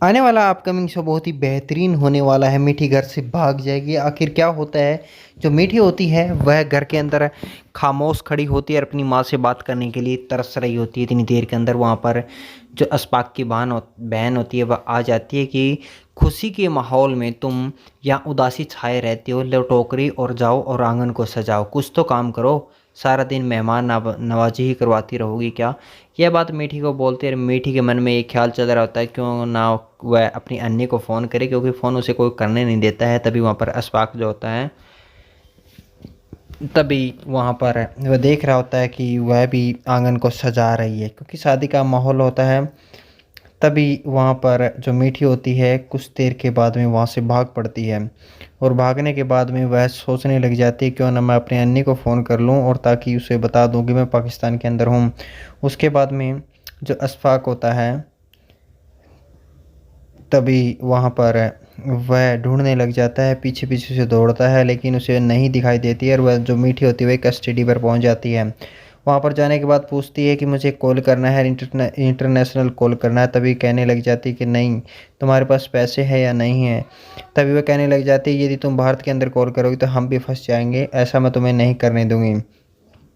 आने वाला upcoming show बहुत ही बेहतरीन होने वाला है। मीठी घर से भाग जाएगी। आखिर क्या होता है? जो मीठी होती है वह घर के अंदर खामोश खड़ी होती है और अपनी माँ से बात करने के लिए तरस रही होती है। इतनी देर के अंदर वहाँ पर जो अशफाक की बहन होती है वह आ जाती है कि खुशी के माहौल में तुम यहाँ उदासी छाए रहते हो, लो टोकरी और जाओ और आंगन को सजाओ, कुछ तो काम करो। सारा दिन मेहमान नवाजी ही करवाती रहोगी क्या? यह बात मीठी को बोलते हैं। मीठी के मन में एक ख्याल चल रहा होता है क्यों ना वह अपनी अन्नी को फ़ोन करे, क्योंकि फ़ोन उसे कोई करने नहीं देता है। तभी वहाँ पर अशफाक जो होता है, तभी वहाँ पर वह देख रहा होता है कि वह भी आंगन को सजा रही है, क्योंकि शादी का माहौल होता है। तभी वहाँ पर जो मीठी होती है कुछ देर के बाद में वहाँ से भाग पड़ती है, और भागने के बाद में वह सोचने लग जाती है क्यों ना मैं अपने अन्नी को फ़ोन कर लूँ और ताकि उसे बता दूँ कि मैं पाकिस्तान के अंदर हूँ। उसके बाद में जो अशफाक होता है, तभी वहाँ पर वह ढूँढने लग जाता है, पीछे-पीछे उसे दौड़ता है लेकिन उसे नहीं दिखाई देती है, और वह जो मीठी होती है वह कस्टडी पर पहुँच जाती है। वहाँ पर जाने के बाद पूछती है कि मुझे कॉल करना है, इंटरनेशनल कॉल करना है। तभी कहने लग जाती है कि नहीं, तुम्हारे पास पैसे हैं या नहीं है? तभी वह कहने लग जाती है यदि तुम भारत के अंदर कॉल करोगी तो हम भी फँस जाएँगे, ऐसा मैं तुम्हें नहीं करने दूँगी।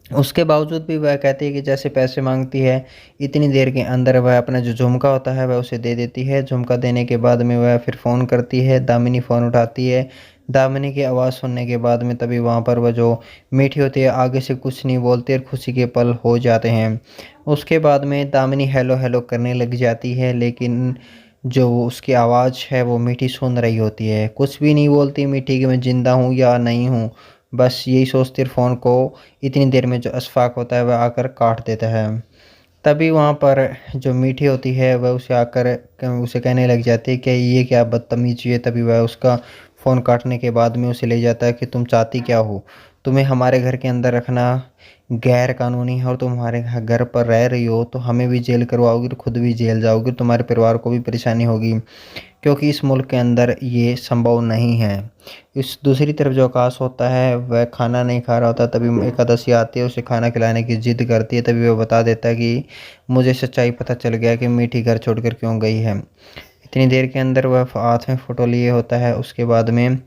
उसके बावजूद भी वह कहती है कि जैसे पैसे मांगती है, इतनी देर के अंदर वह अपना जो झुमका होता है वह उसे दे देती है। झुमका देने के बाद में वह फिर फ़ोन करती है, दामिनी फ़ोन उठाती है। दामिनी की आवाज़ सुनने के बाद में तभी वहाँ पर वह जो मीठी होती है आगे से कुछ नहीं बोलती और खुशी के पल हो जाते हैं। उसके बाद में दामिनी हेलो हेलो करने लग जाती है, लेकिन जो उसकी आवाज़ है वो मीठी सुन रही होती है। कुछ भी नहीं बोलती मीठी कि मैं ज़िंदा हूँ या नहीं हूँ। बस यही सोचती फ़ोन को इतनी देर में जो अशफाक होता है वह आकर काट देता है। तभी वहाँ पर जो मीठी होती है वह उसे आकर उसे कहने लग जाती है कि ये क्या बदतमीज़ी है। तभी वह उसका फ़ोन काटने के बाद में उसे ले जाता है कि तुम चाहती क्या हो? तुम्हें हमारे घर के अंदर रखना गैर कानूनी है, और तुम हमारे घर पर रह रही हो तो हमें भी जेल करवाओगी और खुद भी जेल जाओगी, तुम्हारे परिवार को भी परेशानी होगी, क्योंकि इस मुल्क के अंदर ये संभव नहीं है। इस दूसरी तरफ जो आकाश होता है वह खाना नहीं खा रहा होता। तभी एकादशी आती है, उसे खाना खिलाने की ज़िद करती है। तभी वह बता देता है कि मुझे सच्चाई पता चल गया कि मीठी घर छोड़कर क्यों गई है। इतनी देर के अंदर वह हाथ में फ़ोटो लिए होता है। उसके बाद में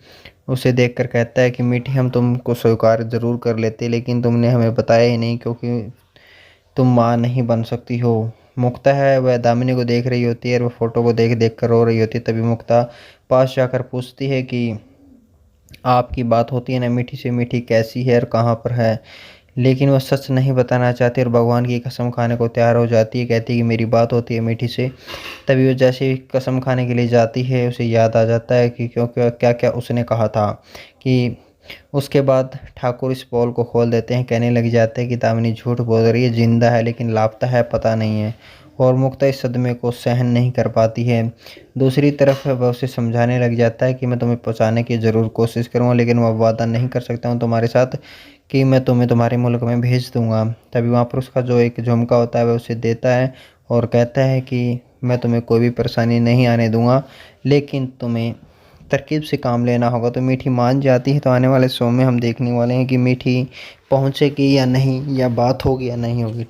उसे देखकर कहता है कि मीठी, हम तुमको स्वीकार ज़रूर कर लेते लेकिन तुमने हमें बताया ही नहीं, क्योंकि तुम माँ नहीं बन सकती हो। मुक्ता है वह दामिनी को देख रही होती है और वह फ़ोटो को देख देख कर रो रही होती है। तभी मुक्ता पास जाकर पूछती है कि आपकी बात होती है ना मीठी से, मीठी कैसी है और कहाँ पर है? लेकिन वह सच नहीं बताना चाहती और भगवान की कसम खाने को तैयार हो जाती है। कहती है कि मेरी बात होती है मीठी से। तभी वो जैसे ही कसम खाने के लिए जाती है उसे याद आ जाता है कि क्योंकि क्या क्या उसने कहा था। कि उसके बाद ठाकुर इस पोल को खोल देते हैं। कहने लग जाते हैं कि दामिनी झूठ बोल रही है, जिंदा है लेकिन लापता है, पता नहीं है। और मुक्ता इस सदमे को सहन नहीं कर पाती है। दूसरी तरफ वह उसे समझाने लग जाता है कि मैं तुम्हें पहुंचाने की ज़रूर कोशिश करूँगा, लेकिन वह वादा नहीं कर सकता हूँ तुम्हारे साथ कि मैं तुम्हें तुम्हारे मुल्क में भेज दूँगा। तभी वहाँ पर उसका जो एक झुमका होता है वह उसे देता है और कहता है कि मैं तुम्हें कोई भी परेशानी नहीं आने दूँगा, लेकिन तुम्हें तरकीब से काम लेना होगा। तो मीठी मान जाती है। तो आने वाले शो में हम देखने वाले हैं कि मीठी पहुँचेगी या नहीं, या बात होगी या नहीं होगी।